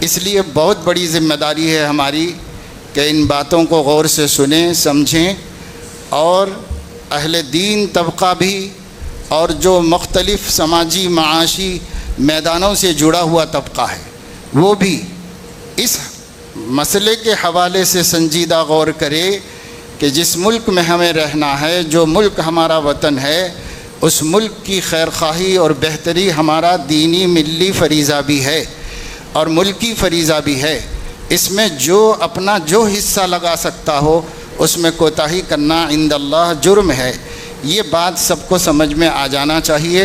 اس لیے بہت بڑی ذمہ داری ہے ہماری کہ ان باتوں کو غور سے سنیں، سمجھیں، اور اہل دین طبقہ بھی اور جو مختلف سماجی معاشی میدانوں سے جڑا ہوا طبقہ ہے وہ بھی اس مسئلے کے حوالے سے سنجیدہ غور کرے کہ جس ملک میں ہمیں رہنا ہے، جو ملک ہمارا وطن ہے، اس ملک کی خیر خواہی اور بہتری ہمارا دینی ملی فریضہ بھی ہے اور ملکی فریضہ بھی ہے۔ اس میں جو اپنا جو حصہ لگا سکتا ہو اس میں کوتاہی کرنا عند اللہ جرم ہے۔ یہ بات سب کو سمجھ میں آ جانا چاہیے،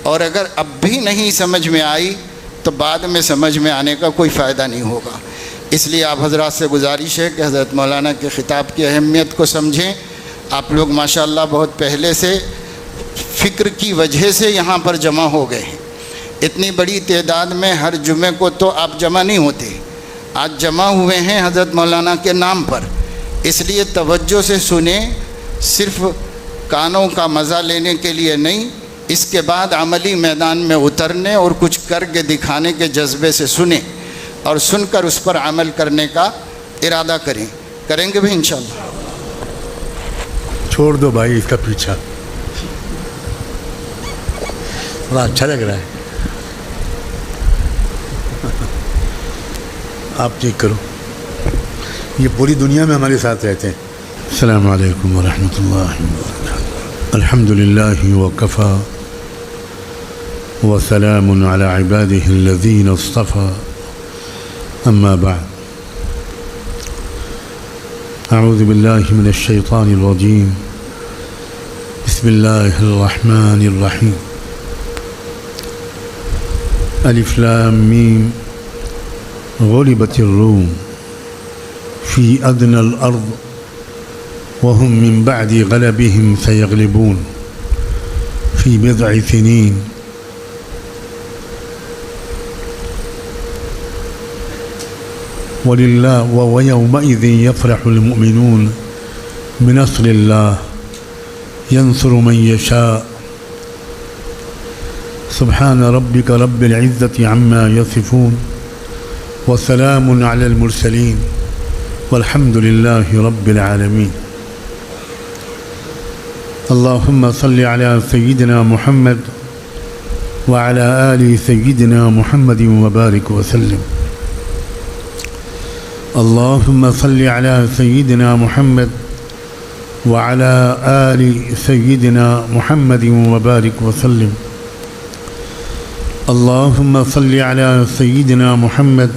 اور اگر اب بھی نہیں سمجھ میں آئی تو بعد میں سمجھ میں آنے کا کوئی فائدہ نہیں ہوگا۔ اس لیے آپ حضرات سے گزارش ہے کہ حضرت مولانا کے خطاب کی اہمیت کو سمجھیں۔ آپ لوگ ماشاءاللہ بہت پہلے سے فکر کی وجہ سے یہاں پر جمع ہو گئے ہیں۔ اتنی بڑی تعداد میں ہر جمعے کو تو آپ جمع نہیں ہوتے، آج جمع ہوئے ہیں حضرت مولانا کے نام پر، اس لیے توجہ سے سنیں، صرف کانوں کا مزہ لینے کے لیے نہیں، اس کے بعد عملی میدان میں اترنے اور کچھ کر کے دکھانے کے جذبے سے سنیں اور سن کر اس پر عمل کرنے کا ارادہ کریں گے بھی انشاءاللہ۔ چھوڑ دو بھائی اس کا پیچھا، بڑا اچھا لگ رہا ہے، آپ ٹھیک کرو، یہ پوری دنیا میں ہمارے ساتھ رہتے ہیں۔ السلام علیکم ورحمۃ اللہ وبرکاتہ۔ الحمد للہ وکفیٰ وسلام علی عبادہ الذین اصطفیٰ، اما بعد، اعوذ باللہ من الشیطان الرجیم، بسم اللہ الرحمن الرحیم، الف لام میم، غلبت الروم فی ادنى الارض وهم من بعد غلبهم سيغلبون في بضع سنين ولله ويومئذ يفرح المؤمنون بنصر الله ينصر من يشاء سبحان ربك رب العزة عما يصفون وسلام على المرسلين والحمد لله رب العالمين۔ اللهم صل على سيدنا محمد وعلى آل سيدنا محمد وبارك وسلم۔ اللهم صل على سيدنا محمد وعلى آل سيدنا محمد وبارك وسلم۔ اللهم صل على سيدنا محمد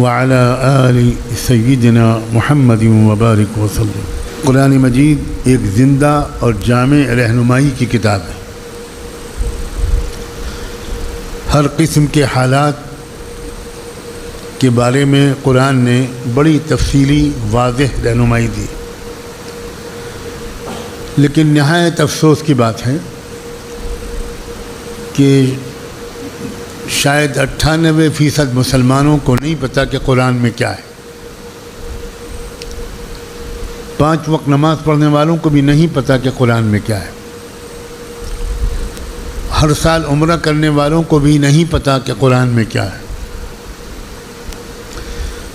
وعلى آل سيدنا محمد وبارك وسلم۔ قرآن مجید ایک زندہ اور جامع رہنمائی کی کتاب ہے۔ ہر قسم کے حالات کے بارے میں قرآن نے بڑی تفصیلی واضح رہنمائی دی، لیکن نہایت افسوس کی بات ہے کہ شاید 98% مسلمانوں کو نہیں پتہ کہ قرآن میں کیا ہے۔ 5 وقت نماز پڑھنے والوں کو بھی نہیں پتہ کہ قرآن میں کیا ہے۔ ہر سال عمرہ کرنے والوں کو بھی نہیں پتہ کہ قرآن میں کیا ہے۔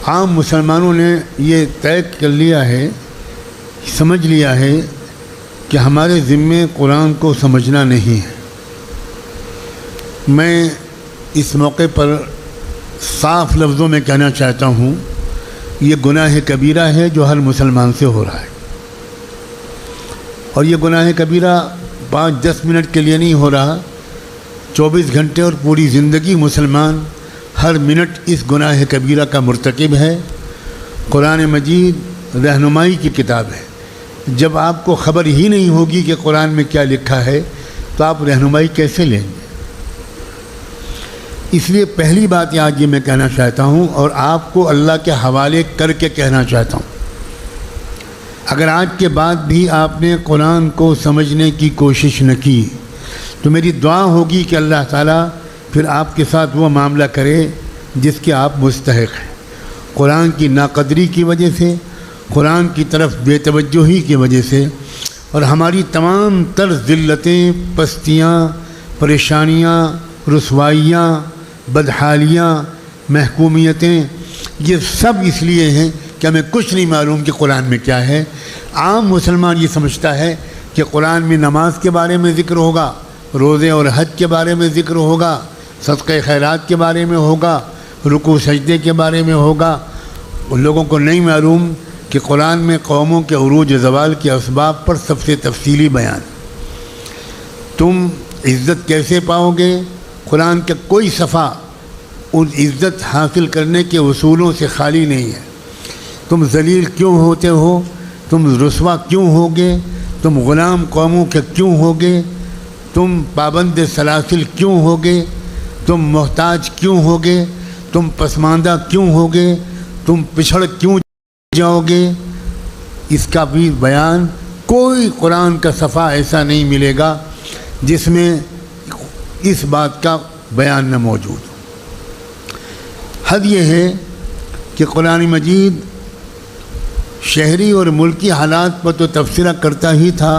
عام مسلمانوں نے یہ طے کر لیا ہے، سمجھ لیا ہے کہ ہمارے ذمے قرآن کو سمجھنا نہیں ہے۔ میں اس موقع پر صاف لفظوں میں کہنا چاہتا ہوں، یہ گناہ کبیرہ ہے جو ہر مسلمان سے ہو رہا ہے، اور یہ گناہ کبیرہ 5-10 منٹ کے لیے نہیں ہو رہا، 24 گھنٹے اور پوری زندگی مسلمان ہر منٹ اس گناہ کبیرہ کا مرتکب ہے۔ قرآن مجید رہنمائی کی کتاب ہے۔ جب آپ کو خبر ہی نہیں ہوگی کہ قرآن میں کیا لکھا ہے تو آپ رہنمائی کیسے لیں گے؟ اس لیے پہلی بات آج یہ میں کہنا چاہتا ہوں اور آپ کو اللہ کے حوالے کر کے کہنا چاہتا ہوں، اگر آج کے بعد بھی آپ نے قرآن کو سمجھنے کی کوشش نہ کی تو میری دعا ہوگی کہ اللہ تعالیٰ پھر آپ کے ساتھ وہ معاملہ کرے جس کے آپ مستحق ہیں۔ قرآن کی ناقدری کی وجہ سے، قرآن کی طرف بے توجہی کی وجہ سے، اور ہماری تمام تر ذلتیں، پستیاں، پریشانیاں، رسوائیاں، بدحالیاں، محکومیتیں، یہ سب اس لیے ہیں کہ ہمیں کچھ نہیں معلوم کہ قرآن میں کیا ہے۔ عام مسلمان یہ سمجھتا ہے کہ قرآن میں نماز کے بارے میں ذکر ہوگا، روزے اور حج کے بارے میں ذکر ہوگا، صدقہ خیرات کے بارے میں ہوگا، رکوع سجدے کے بارے میں ہوگا۔ ان لوگوں کو نہیں معلوم کہ قرآن میں قوموں کے عروج زوال کے اسباب پر سب سے تفصیلی بیان۔ تم عزت کیسے پاؤ گے؟ قرآن کا کوئی صفحہ ان عزت حاصل کرنے کے اصولوں سے خالی نہیں ہے۔ تم ذلیل کیوں ہوتے ہو؟ تم رسوا کیوں ہوگے؟ تم غلام قوموں کے کیوں ہوگے؟ تم پابند سلاسل کیوں ہوگے؟ تم محتاج کیوں ہوگے؟ تم پسماندہ کیوں ہوگے؟ تم پچھڑ کیوں جاؤ گے؟ اس کا بھی بیان کوئی قرآن کا صفحہ ایسا نہیں ملے گا جس میں اس بات کا بیان نہ موجود ہو۔ حد یہ ہے کہ قرآن مجید شہری اور ملکی حالات پر تو تبصرہ کرتا ہی تھا،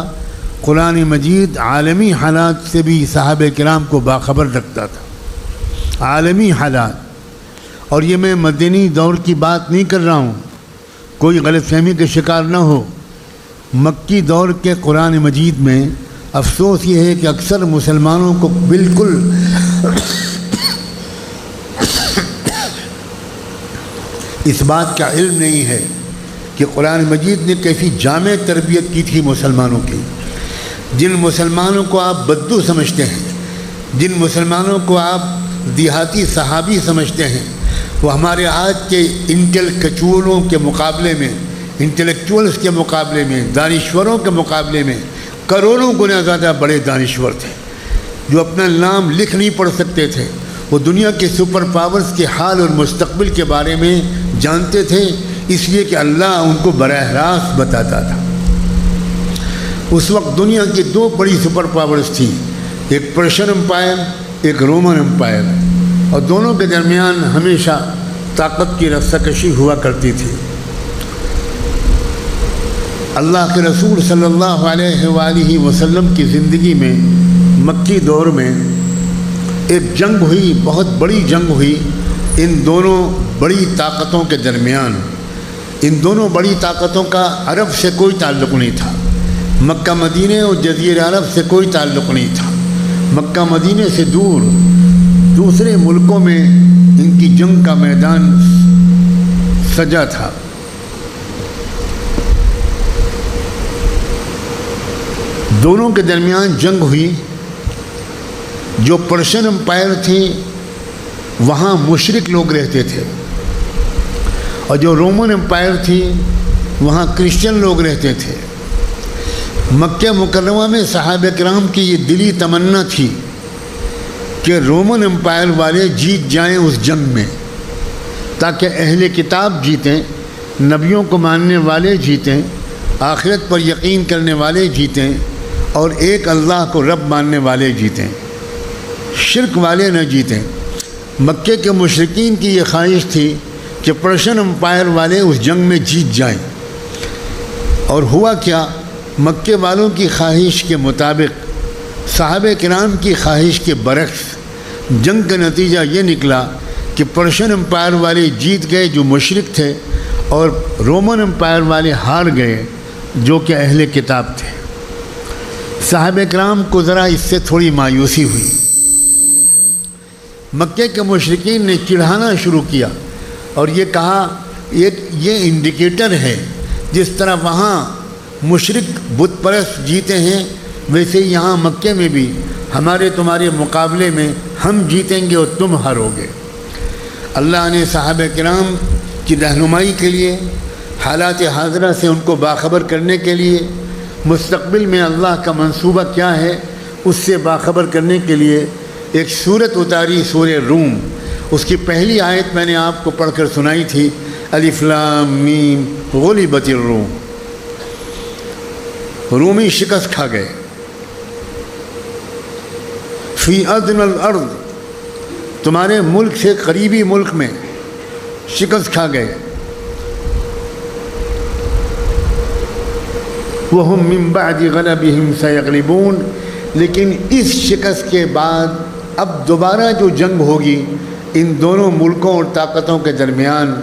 قرآن مجید عالمی حالات سے بھی صحابہ کرام کو باخبر رکھتا تھا، عالمی حالات۔ اور یہ میں مدنی دور کی بات نہیں کر رہا ہوں، کوئی غلط فہمی کا شکار نہ ہو۔ مکی دور کے قرآن مجید میں افسوس یہ ہے کہ اکثر مسلمانوں کو بالکل اس بات کا علم نہیں ہے کہ قرآن مجید نے کیسی جامع تربیت کی تھی مسلمانوں کی۔ جن مسلمانوں کو آپ بدو سمجھتے ہیں، جن مسلمانوں کو آپ دیہاتی صحابی سمجھتے ہیں، وہ ہمارے آج کے انٹلیکچوئلوں کے مقابلے میں، انٹلیکچوئلس کے مقابلے میں، دانشوروں کے مقابلے میں کروڑوں گنا زیادہ بڑے دانشور تھے، جو اپنا نام لکھ نہیں پڑھ سکتے تھے۔ وہ دنیا کے سپر پاورز کے حال اور مستقبل کے بارے میں جانتے تھے، اس لیے کہ اللہ ان کو براہ راست بتاتا تھا۔ اس وقت دنیا کی دو بڑی سپر پاورز تھیں، ایک پرشین امپائر، ایک رومن امپائر، اور دونوں کے درمیان ہمیشہ طاقت کی رسہ کشی ہوا کرتی تھی۔ اللہ کے رسول صلی اللہ علیہ وآلہ وسلم کی زندگی میں مکی دور میں ایک جنگ ہوئی، بہت بڑی جنگ ہوئی ان دونوں بڑی طاقتوں کے درمیان۔ ان دونوں بڑی طاقتوں کا عرب سے کوئی تعلق نہیں تھا، مکہ مدینے اور جزیرہ عرب سے کوئی تعلق نہیں تھا۔ مکہ مدینے سے دور دوسرے ملکوں میں ان کی جنگ کا میدان سجا تھا۔ دونوں کے درمیان جنگ ہوئی۔ جو پرشین امپائر تھی وہاں مشرک لوگ رہتے تھے، اور جو رومن امپائر تھی وہاں کرسچن لوگ رہتے تھے۔ مکہ مکرمہ میں صحابہ کرام کی یہ دلی تمنا تھی کہ رومن امپائر والے جیت جائیں اس جنگ میں، تاکہ اہل کتاب جیتیں، نبیوں کو ماننے والے جیتیں، آخرت پر یقین کرنے والے جیتیں، اور ایک اللہ کو رب ماننے والے جیتیں، شرک والے نہ جیتیں۔ مکے کے مشرکین کی یہ خواہش تھی کہ پرشین امپائر والے اس جنگ میں جیت جائیں، اور ہوا کیا؟ مکے والوں کی خواہش کے مطابق، صحابہ کرام کی خواہش کے برعکس جنگ کا نتیجہ یہ نکلا کہ پرشین امپائر والے جیت گئے جو مشرک تھے، اور رومن امپائر والے ہار گئے جو کہ اہل کتاب تھے۔ صحابہ کرام کو ذرا اس سے تھوڑی مایوسی ہوئی۔ مکے کے مشرکین نے چڑھانا شروع کیا اور یہ کہا یہ انڈیکیٹر ہے، جس طرح وہاں مشرک بت پرست جیتے ہیں ویسے یہاں مکے میں بھی ہمارے تمہارے مقابلے میں ہم جیتیں گے اور تم ہارو گے۔ اللہ نے صحابہ کرام کی رہنمائی کے لیے، حالات حاضرہ سے ان کو باخبر کرنے کے لیے، مستقبل میں اللہ کا منصوبہ کیا ہے اس سے باخبر کرنے کے لیے ایک سورت اتاری، سورہ روم۔ اس کی پہلی آیت میں نے آپ کو پڑھ کر سنائی تھی، الف لام میم غلبت الروم۔ رومی شکست کھا گئے۔ فی ادنی الارض، تمہارے ملک سے قریبی ملک میں شکست کھا گئے۔ وَهُمْ مِنْ بَعْدِ غَلَبِهِمْ سَيَغْلِبُونَ، لیکن اس شکست کے بعد اب دوبارہ جو جنگ ہوگی ان دونوں ملکوں اور طاقتوں کے درمیان،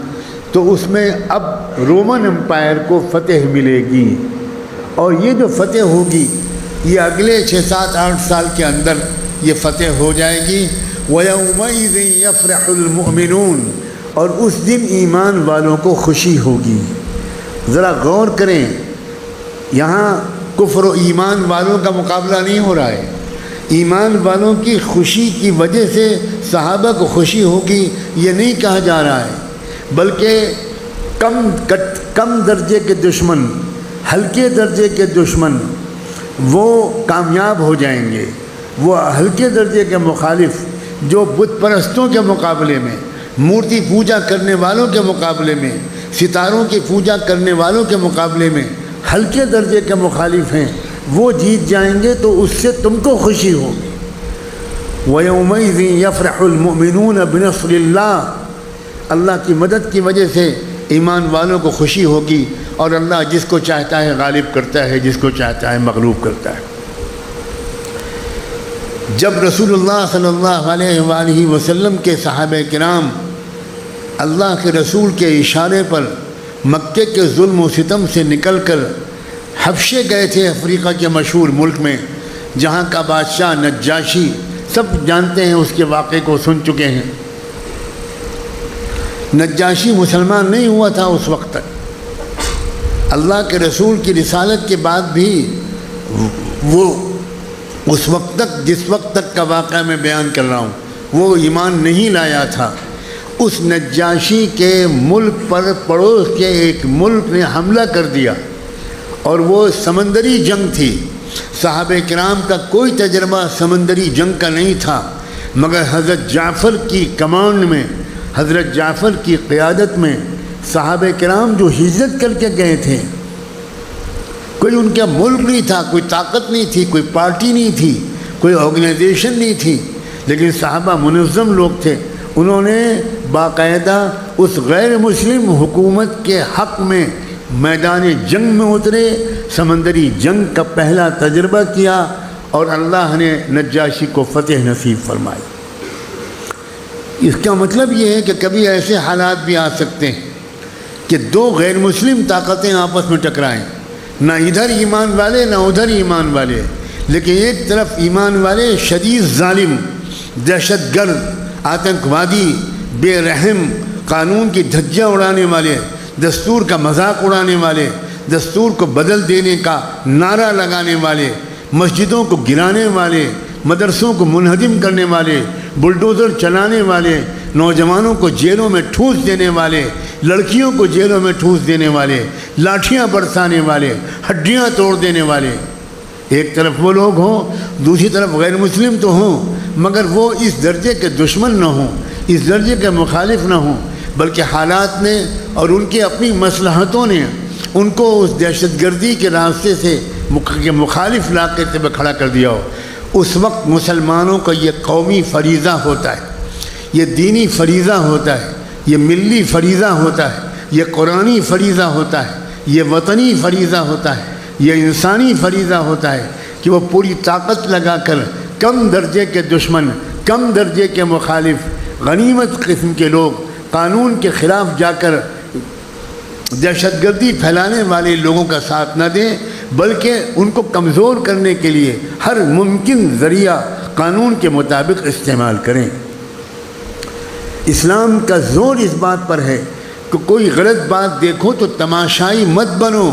تو اس میں اب رومن امپائر کو فتح ملے گی، اور یہ جو فتح ہوگی یہ اگلے 6 7 8 سال کے اندر یہ فتح ہو جائے گی۔ وَيَوْمَئِذٍ يَفْرَحُ الْمُؤْمِنُونَ، اور اس دن ایمان والوں کو خوشی ہوگی۔ ذرا غور کریں، یہاں کفر و ایمان والوں کا مقابلہ نہیں ہو رہا ہے۔ ایمان والوں کی خوشی کی وجہ سے صحابہ کو خوشی ہوگی یہ نہیں کہا جا رہا ہے، بلکہ کم درجے کے دشمن، ہلکے درجے کے دشمن وہ کامیاب ہو جائیں گے۔ وہ ہلکے درجے کے مخالف جو بت پرستوں کے مقابلے میں، مورتی پوجا کرنے والوں کے مقابلے میں، ستاروں کی پوجا کرنے والوں کے مقابلے میں ہلکے درجے کے مخالف ہیں، وہ جیت جائیں گے تو اس سے تم کو خوشی ہوگی۔ وَيَوْمَئِذٍ يَفْرَحُ الْمُؤْمِنُونَ بِنَصْرِ اللَّهِ، اللہ کی مدد کی وجہ سے ایمان والوں کو خوشی ہوگی، اور اللہ جس کو چاہتا ہے غالب کرتا ہے، جس کو چاہتا ہے مغلوب کرتا ہے۔ جب رسول اللہ صلی اللہ علیہ وآلہ وسلم کے صحابہ کرام اللہ کے رسول کے اشارے پر مکے کے ظلم و ستم سے نکل کر حبشے گئے تھے، افریقہ کے مشہور ملک میں، جہاں کا بادشاہ نجاشی، سب جانتے ہیں، اس کے واقعے کو سن چکے ہیں۔ نجاشی مسلمان نہیں ہوا تھا اس وقت تک، اللہ کے رسول کی رسالت کے بعد بھی وہ اس وقت تک، جس وقت تک کا واقعہ میں بیان کر رہا ہوں، وہ ایمان نہیں لایا تھا۔ اس نجاشی کے ملک پر پڑوس کے ایک ملک نے حملہ کر دیا، اور وہ سمندری جنگ تھی۔ صحابہ کرام کا کوئی تجربہ سمندری جنگ کا نہیں تھا، مگر حضرت جعفر کی کمانڈ میں، حضرت جعفر کی قیادت میں صحابہ کرام جو ہجرت کر کے گئے تھے، کوئی ان کا ملک نہیں تھا، کوئی طاقت نہیں تھی، کوئی پارٹی نہیں تھی، کوئی آرگنائزیشن نہیں تھی، لیکن صحابہ منظم لوگ تھے۔ انہوں نے باقاعدہ اس غیر مسلم حکومت کے حق میں میدان جنگ میں اترے، سمندری جنگ کا پہلا تجربہ کیا، اور اللہ نے نجاشی کو فتح نصیب فرمائی۔ اس کا مطلب یہ ہے کہ کبھی ایسے حالات بھی آ سکتے ہیں کہ دو غیر مسلم طاقتیں آپس میں ٹکرائیں، نہ ادھر ایمان والے نہ ادھر ایمان والے، لیکن ایک طرف ایمان والے شدید ظالم، دہشت گرد، آتنکوادی، بے رحم، قانون کی دھجیاں اڑانے والے، دستور کا مذاق اڑانے والے، دستور کو بدل دینے کا نعرہ لگانے والے، مسجدوں کو گرانے والے، مدرسوں کو منہدم کرنے والے، بلڈوزر چلانے والے، نوجوانوں کو جیلوں میں ٹھوس دینے والے، لڑکیوں کو جیلوں میں ٹھوس دینے والے، لاٹھیاں برسانے والے، ہڈیاں توڑ دینے والے، ایک طرف وہ لوگ ہوں، دوسری طرف غیر مسلم تو ہوں، مگر وہ اس درجے کے دشمن نہ ہوں، اس درجے کے مخالف نہ ہوں، بلکہ حالات نے اور ان کی اپنی مصلحتوں نے ان کو اس دہشت گردی کے راستے سے مخالف علاقے سے کھڑا کر دیا ہو۔ اس وقت مسلمانوں کا یہ قومی فریضہ ہوتا ہے، یہ دینی فریضہ ہوتا ہے، یہ ملی فریضہ ہوتا ہے، یہ قرآنی فریضہ ہوتا ہے، یہ وطنی فریضہ ہوتا ہے، یہ انسانی فریضہ ہوتا ہے کہ وہ پوری طاقت لگا کر کم درجے کے دشمن، کم درجے کے مخالف، غنیمت قسم کے لوگ، قانون کے خلاف جا کر دہشت گردی پھیلانے والے لوگوں کا ساتھ نہ دیں، بلکہ ان کو کمزور کرنے کے لیے ہر ممکن ذریعہ قانون کے مطابق استعمال کریں۔ اسلام کا زور اس بات پر ہے کہ کوئی غلط بات دیکھو تو تماشائی مت بنو،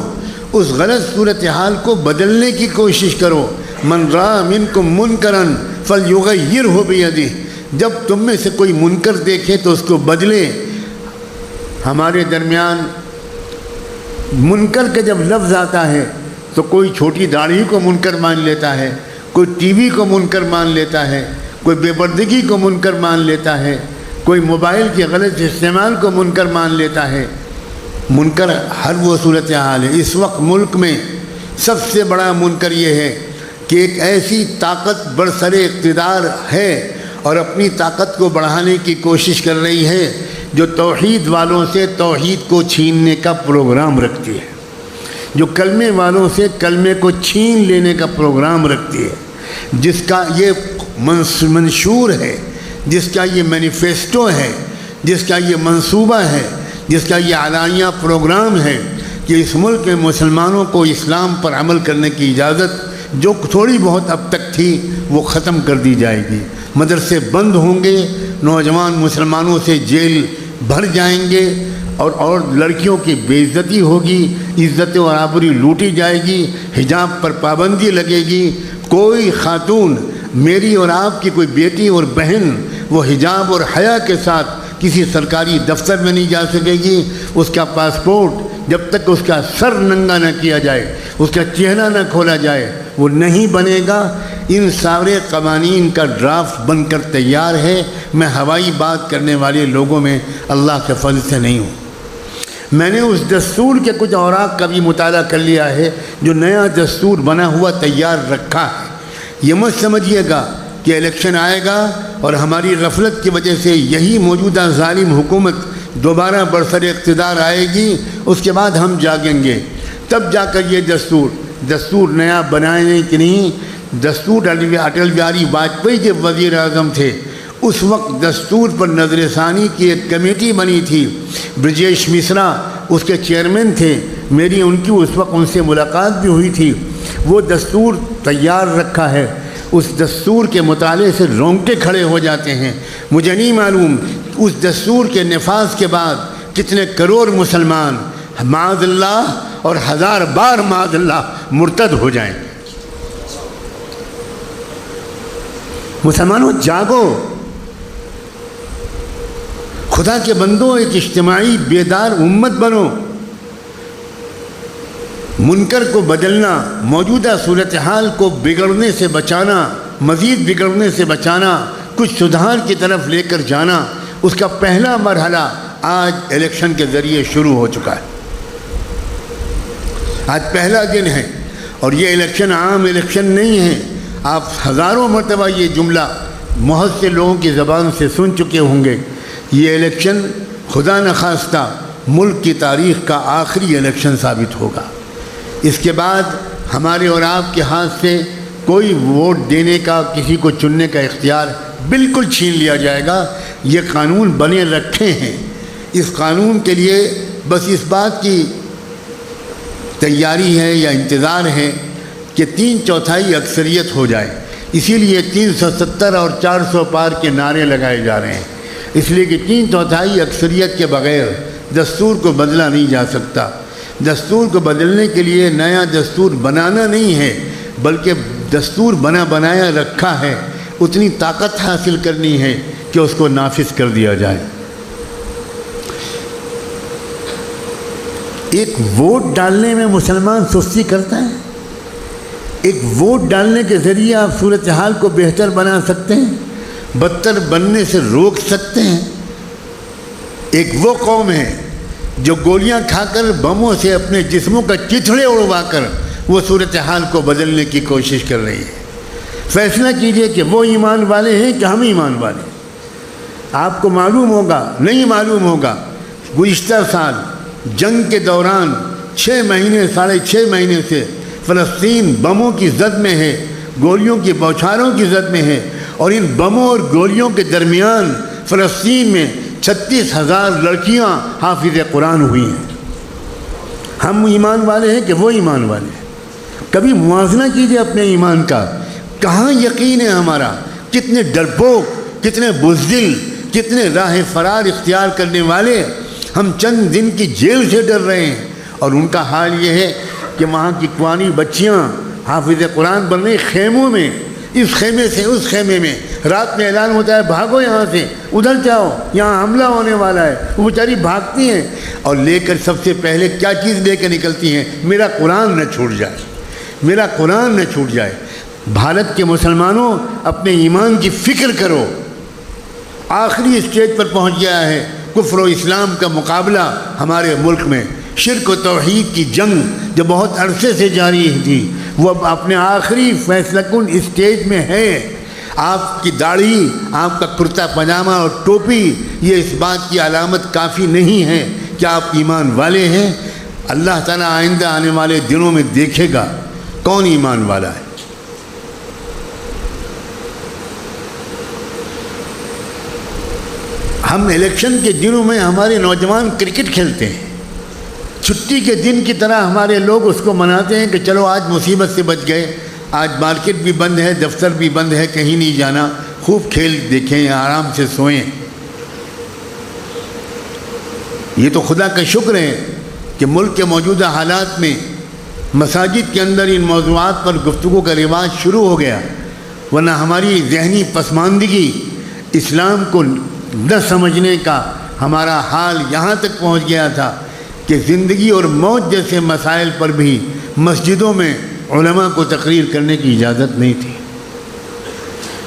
اس غلط صورتحال کو بدلنے کی کوشش کرو۔ من رأى منکم منکرا فلیغیرہ بیدہ، جب تم میں سے کوئی منکر دیکھے تو اس کو بدلے۔ ہمارے درمیان منکر کا جب لفظ آتا ہے تو کوئی چھوٹی داڑھی کو منکر مان لیتا ہے، کوئی ٹی وی کو منکر مان لیتا ہے، کوئی بے پردگی کو منکر مان لیتا ہے، کوئی موبائل کے غلط استعمال کو منکر مان لیتا ہے۔ منکر ہر وہ صورتحال ہے۔ اس وقت ملک میں سب سے بڑا منکر یہ ہے کہ ایک ایسی طاقت برسر اقتدار ہے اور اپنی طاقت کو بڑھانے کی کوشش کر رہی ہے، جو توحید والوں سے توحید کو چھیننے کا پروگرام رکھتی ہے، جو کلمے والوں سے کلمے کو چھین لینے کا پروگرام رکھتی ہے، جس کا یہ منشور ہے، جس کا یہ مینیفیسٹو ہے، جس کا یہ منصوبہ ہے، جس کا یہ اعلانیہ پروگرام ہے کہ اس ملک میں مسلمانوں کو اسلام پر عمل کرنے کی اجازت جو تھوڑی بہت اب تک تھی وہ ختم کر دی جائے گی۔ مدرسے بند ہوں گے، نوجوان مسلمانوں سے جیل بھر جائیں گے، اور لڑکیوں کی بے عزتی ہوگی، عزت و آبروی لوٹی جائے گی، حجاب پر پابندی لگے گی۔ کوئی خاتون، میری اور آپ کی کوئی بیٹی اور بہن، وہ حجاب اور حیا کے ساتھ کسی سرکاری دفتر میں نہیں جا سکے گی۔ اس کا پاسپورٹ جب تک اس کا سر ننگا نہ کیا جائے، اس کا چہرہ نہ کھولا جائے، وہ نہیں بنے گا۔ ان سارے قوانین کا ڈرافٹ بن کر تیار ہے۔ میں ہوائی بات کرنے والے لوگوں میں اللہ کے فضل سے نہیں ہوں۔ میں نے اس دستور کے کچھ اوراق کا بھی مطالعہ کر لیا ہے جو نیا دستور بنا ہوا تیار رکھا ہے۔ یہ مت سمجھیے گا کہ الیکشن آئے گا اور ہماری غفلت کی وجہ سے یہی موجودہ ظالم حکومت دوبارہ برسر اقتدار آئے گی، اس کے بعد ہم جاگیں گے، تب جا کر یہ دستور نیا بنائے کہ نہیں۔ دستور اٹل بہاری واجپئی جب وزیر اعظم تھے اس وقت دستور پر نظر ثانی کی ایک کمیٹی بنی تھی، برجیش مشرا اس کے چیئرمین تھے، میری ان کی اس وقت ان سے ملاقات بھی ہوئی تھی۔ وہ دستور تیار رکھا ہے، اس دستور کے مطالعے سے رونگٹے کھڑے ہو جاتے ہیں۔ مجھے نہیں معلوم اس دستور کے نفاذ کے بعد کتنے کروڑ مسلمان معاذ اللہ اور ہزار بار معاذ اللہ مرتد ہو جائیں۔ مسلمانوں جاگو، خدا کے بندوں، ایک اجتماعی بیدار امت بنو۔ منکر کو بدلنا، موجودہ صورتحال کو بگڑنے سے بچانا، مزید بگڑنے سے بچانا، کچھ سدھار کی طرف لے کر جانا، اس کا پہلا مرحلہ آج الیکشن کے ذریعے شروع ہو چکا ہے۔ آج پہلا دن ہے اور یہ الیکشن عام الیکشن نہیں ہے۔ آپ ہزاروں مرتبہ یہ جملہ بہت سے لوگوں کی زبان سے سن چکے ہوں گے۔ یہ الیکشن خدا نخواستہ ملک کی تاریخ کا آخری الیکشن ثابت ہوگا۔ اس کے بعد ہمارے اور آپ کے ہاتھ سے کوئی ووٹ دینے کا، کسی کو چننے کا اختیار بالکل چھین لیا جائے گا۔ یہ قانون بنے رکھے ہیں، اس قانون کے لیے بس اس بات کی تیاری ہے یا انتظار ہے کہ 3/4 اکثریت ہو جائے۔ اسی لیے 370 اور 400 پار کے نعرے لگائے جا رہے ہیں، اس لیے کہ 3/4 اکثریت کے بغیر دستور کو بدلا نہیں جا سکتا۔ دستور کو بدلنے کے لیے نیا دستور بنانا نہیں ہے، بلکہ دستور بنایا رکھا ہے، اتنی طاقت حاصل کرنی ہے کہ اس کو نافذ کر دیا جائے۔ ایک ووٹ ڈالنے میں مسلمان سستی کرتا ہے؟ ایک ووٹ ڈالنے کے ذریعے آپ صورتحال کو بہتر بنا سکتے ہیں، بدتر بننے سے روک سکتے ہیں۔ ایک وہ قوم ہے جو گولیاں کھا کر، بموں سے اپنے جسموں کا چتھڑے اڑوا کر وہ صورتحال کو بدلنے کی کوشش کر رہی ہے۔ فیصلہ کیجئے کہ وہ ایمان والے ہیں کہ ہم ایمان والے ہیں۔ آپ کو معلوم ہوگا، نہیں معلوم ہوگا، گزشتہ سال جنگ کے دوران 6 مہینے 6.5 مہینے سے فلسطین بموں کی زد میں ہے، گولیوں کی بوچھاروں کی زد میں ہے، اور ان بموں اور گولیوں کے درمیان فلسطین میں 36,000 لڑکیاں حافظ قرآن ہوئی ہیں۔ ہم ایمان والے ہیں کہ وہ ایمان والے ہیں؟ کبھی موازنہ کیجئے اپنے ایمان کا، کہاں یقین ہے ہمارا؟ کتنے ڈرپوک، کتنے بزدل، کتنے راہ فرار اختیار کرنے والے ہم چند دن کی جیل سے ڈر رہے ہیں، اور ان کا حال یہ ہے کہ وہاں کی کوانی بچیاں حافظ قرآن بن رہی خیموں میں، اس خیمے سے اس خیمے میں، رات میں اعلان ہوتا ہے بھاگو یہاں سے، ادھر جاؤ یہاں حملہ ہونے والا ہے، وہ بیچاری بھاگتی ہیں اور لے کر سب سے پہلے کیا چیز لے کے نکلتی ہیں؟ میرا قرآن نہ چھوٹ جائے، میرا قرآن نہ چھوٹ جائے۔ بھارت کے مسلمانوں، اپنے ایمان کی فکر کرو۔ آخری اسٹیج پر پہنچ گیا ہے کفر و اسلام کا مقابلہ ہمارے ملک میں۔ شرک و توحید کی جنگ جو بہت عرصے سے جاری تھی، وہ اب اپنے آخری فیصلہ کن اسٹیج میں ہے۔ آپ کی داڑھی، آپ کا کرتا پاجامہ اور ٹوپی یہ اس بات کی علامت کافی نہیں ہے کہ آپ ایمان والے ہیں۔ اللہ تعالیٰ آئندہ آنے والے دنوں میں دیکھے گا کون ایمان والا ہے۔ ہم الیکشن کے دنوں میں ہمارے نوجوان کرکٹ کھیلتے ہیں، چھٹی کے دن کی طرح ہمارے لوگ اس کو مناتے ہیں کہ چلو آج مصیبت سے بچ گئے، آج مارکیٹ بھی بند ہے، دفتر بھی بند ہے، کہیں نہیں جانا، خوب کھیل دیکھیں، آرام سے سوئیں۔ یہ تو خدا کا شکر ہے کہ ملک کے موجودہ حالات میں مساجد کے اندر ان موضوعات پر گفتگو کا رواج شروع ہو گیا، ورنہ ہماری ذہنی پسماندگی، اسلام کو نہ سمجھنے کا ہمارا حال یہاں تک پہنچ گیا تھا کہ زندگی اور موت جیسے مسائل پر بھی مسجدوں میں علماء کو تقریر کرنے کی اجازت نہیں تھی۔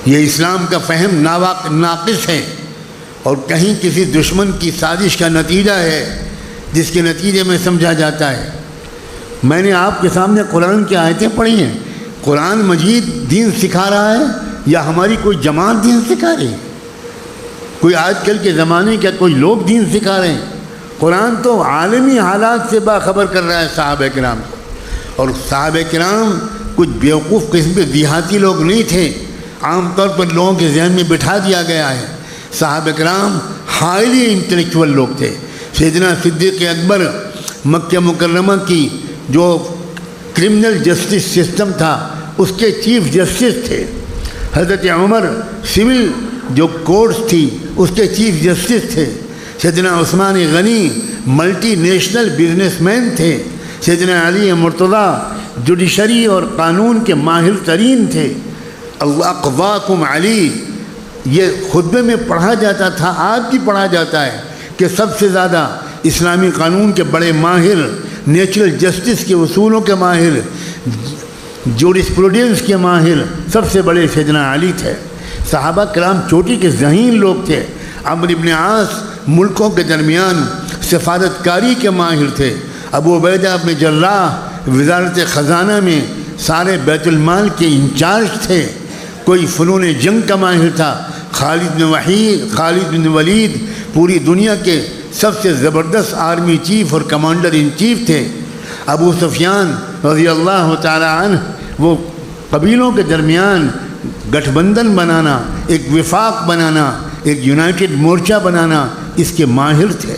یہ اسلام کا فہم ناقص ہے اور کہیں کسی دشمن کی سازش کا نتیجہ ہے جس کے نتیجے میں سمجھا جاتا ہے۔ میں نے آپ کے سامنے قرآن کی آیتیں پڑھی ہیں، قرآن مجید دین سکھا رہا ہے یا ہماری کوئی جماعت دین سکھا رہی ہے؟ کوئی آج کل کے زمانے کا کوئی لوگ دین سکھا رہے ہیں؟ قرآن تو عالمی حالات سے باخبر کر رہا ہے صحابہ کرام کو، اور صحابہ کرام کچھ بیوقوف قسم کے دیہاتی لوگ نہیں تھے، عام طور پر لوگوں کے ذہن میں بٹھا دیا گیا ہے۔ صحابہ کرام ہائیلی انٹلیکچوئل لوگ تھے۔ سیدنا صدیق اکبر مکہ مکرمہ کی جو کرمنل جسٹس سسٹم تھا اس کے چیف جسٹس تھے۔ حضرت عمر سول جو کورٹس تھی اس کے چیف جسٹس تھے۔ سیدنا عثمان غنی ملٹی نیشنل بزنس مین تھے۔ سیدنا علی مرتضیٰ جوڈیشری اور قانون کے ماہر ترین تھے۔ اللہ اقواکم علی، یہ خطبے میں پڑھا جاتا تھا، آج بھی پڑھا جاتا ہے کہ سب سے زیادہ اسلامی قانون کے بڑے ماہر، نیچرل جسٹس کے اصولوں کے ماہر، جورسپروڈنس کے ماہر سب سے بڑے سیدنا علی تھے۔ صحابہ کرام چوٹی کے ذہین لوگ تھے۔ عمرو بن عاص ملکوں کے درمیان سفارت کاری کے ماہر تھے۔ ابو عبیدہ بن جراح وزارت خزانہ میں سارے بیت المال کے انچارج تھے۔ کوئی فنون جنگ کا ماہر تھا۔ خالد بن ولید پوری دنیا کے سب سے زبردست آرمی چیف اور کمانڈر ان چیف تھے۔ ابو سفیان رضی اللہ تعالی عنہ وہ قبیلوں کے درمیان گٹھ بندھن بنانا، ایک وفاق بنانا، ایک یونائٹڈ مورچہ بنانا اس کے ماہر تھے،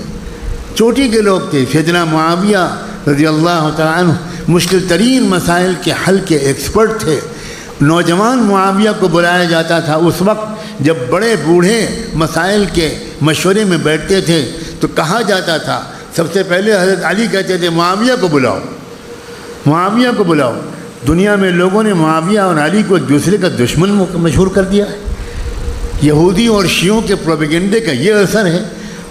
چوٹی کے لوگ تھے۔ سیدنا معاویہ رضی اللہ تعالی عنہ مشکل ترین مسائل کے حل کے ایکسپرٹ تھے۔ نوجوان معاویہ کو بلایا جاتا تھا اس وقت جب بڑے بوڑھے مسائل کے مشورے میں بیٹھتے تھے تو کہا جاتا تھا، سب سے پہلے حضرت علی کہتے تھے معاویہ کو بلاؤ، معاویہ کو بلاؤ۔ دنیا میں لوگوں نے معاویہ اور علی کو ایک دوسرے کا دشمن مشہور کر دیا ہے۔ یہودی اور شیعوں کے پروپیگنڈے کا یہ اثر ہے۔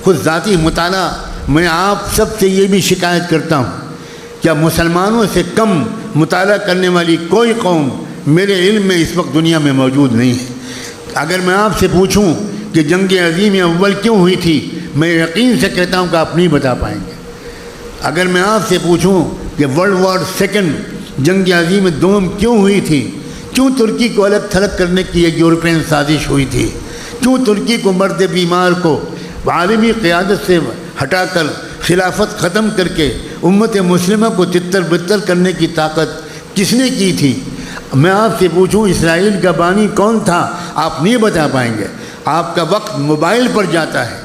خود ذاتی مطالعہ میں آپ سب سے یہ بھی شکایت کرتا ہوں، کیا مسلمانوں سے کم مطالعہ کرنے والی کوئی قوم میرے علم میں اس وقت دنیا میں موجود نہیں ہے۔ اگر میں آپ سے پوچھوں کہ جنگ عظیم اول کیوں ہوئی تھی، میں یقین سے کہتا ہوں کہ آپ نہیں بتا پائیں گے۔ اگر میں آپ سے پوچھوں کہ ورلڈ وار سیکنڈ جنگ عظیم دوم کیوں ہوئی تھی، کیوں ترکی کو الگ تھلگ کرنے کی ایک یورپین سازش ہوئی تھی، کیوں ترکی کو مرد بیمار کو عالمی قیادت سے ہٹا کر خلافت ختم کر کے امت مسلمہ کو تتر بتر کرنے کی طاقت کس نے کی تھی، میں آپ سے پوچھوں اسرائیل کا بانی کون تھا، آپ نہیں بتا پائیں گے۔ آپ کا وقت موبائل پر جاتا ہے۔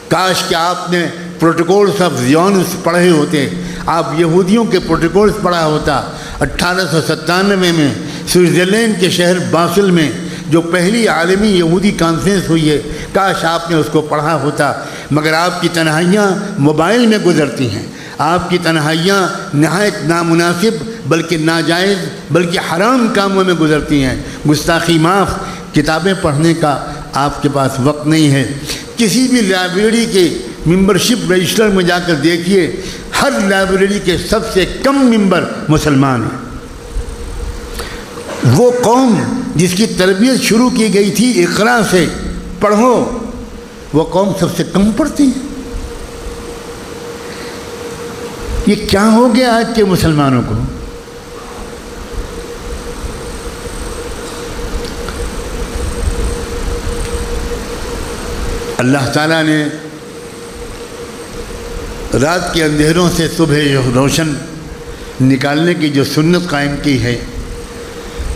کاش کہ آپ نے پروٹوکولز آف زیونس پڑھے ہوتے، آپ یہودیوں کے پروٹوکولز پڑھا ہوتا۔ 1897 میں سوئٹزرلینڈ کے شہر باسل میں جو پہلی عالمی یہودی کانفرنس ہوئی ہے، کاش آپ نے اس کو پڑھا ہوتا، مگر آپ کی تنہائیاں موبائل میں گزرتی ہیں۔ آپ کی تنہائیاں نہایت نامناسب بلکہ ناجائز بلکہ حرام کاموں میں گزرتی ہیں۔ گستاخی معاف، کتابیں پڑھنے کا آپ کے پاس وقت نہیں ہے۔ کسی بھی لائبریری کے ممبرشپ رجسٹر میں جا کر دیکھیے، ہر لائبریری کے سب سے کم ممبر مسلمان ہیں۔ وہ قوم جس کی تربیت شروع کی گئی تھی اقرا سے، پڑھو، وہ قوم سب سے کم پڑھتی ہے۔ یہ کیا ہو گیا آج کے مسلمانوں کو؟ اللہ تعالیٰ نے رات کے اندھیروں سے صبح روشن نکالنے کی جو سنت قائم کی ہے،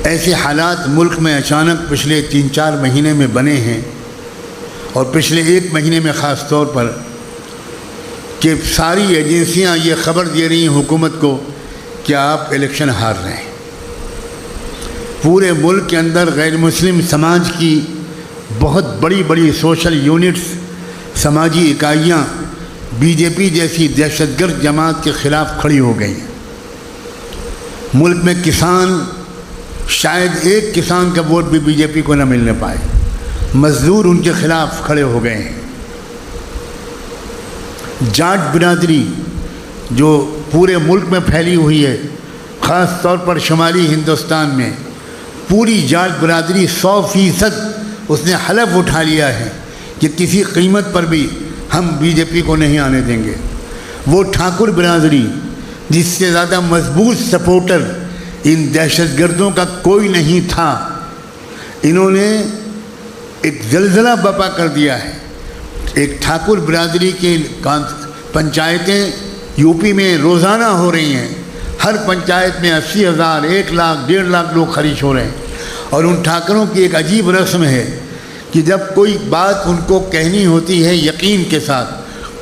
ایسے حالات ملک میں اچانک پچھلے 3-4 مہینے میں بنے ہیں اور پچھلے 1 مہینے میں خاص طور پر کہ ساری ایجنسیاں یہ خبر دے رہی ہیں حکومت کو کہ آپ الیکشن ہار رہے ہیں۔ پورے ملک کے اندر غیر مسلم سماج کی بہت بڑی بڑی سوشل یونٹس، سماجی اکائیاں بی جے پی جیسی دہشت گرد جماعت کے خلاف کھڑی ہو گئی ہیں۔ ملک میں کسان، شاید ایک کسان کا ووٹ بھی بی جے پی کو نہ ملنے پائے، مزدور ان کے خلاف کھڑے ہو گئے ہیں۔ جاٹ برادری جو پورے ملک میں پھیلی ہوئی ہے، خاص طور پر شمالی ہندوستان میں پوری جاٹ برادری 100% اس نے حلف اٹھا لیا ہے کہ کسی قیمت پر بھی ہم بی جے پی کو نہیں آنے دیں گے۔ وہ ٹھاکر برادری جس سے زیادہ مضبوط سپورٹر ان دہشت گردوں کا کوئی نہیں تھا، انہوں نے ایک زلزلہ برپا کر دیا ہے۔ ایک ٹھاکر برادری کی پنچایتیں یو پی میں روزانہ ہو رہی ہیں، ہر پنچایت میں 80,000، 1 لاکھ، 1.5 لاکھ لوگ خارج ہو رہے ہیں۔ اور ان ٹھاکروں کی ایک عجیب رسم ہے کہ جب کوئی بات ان کو کہنی ہوتی ہے یقین کے ساتھ،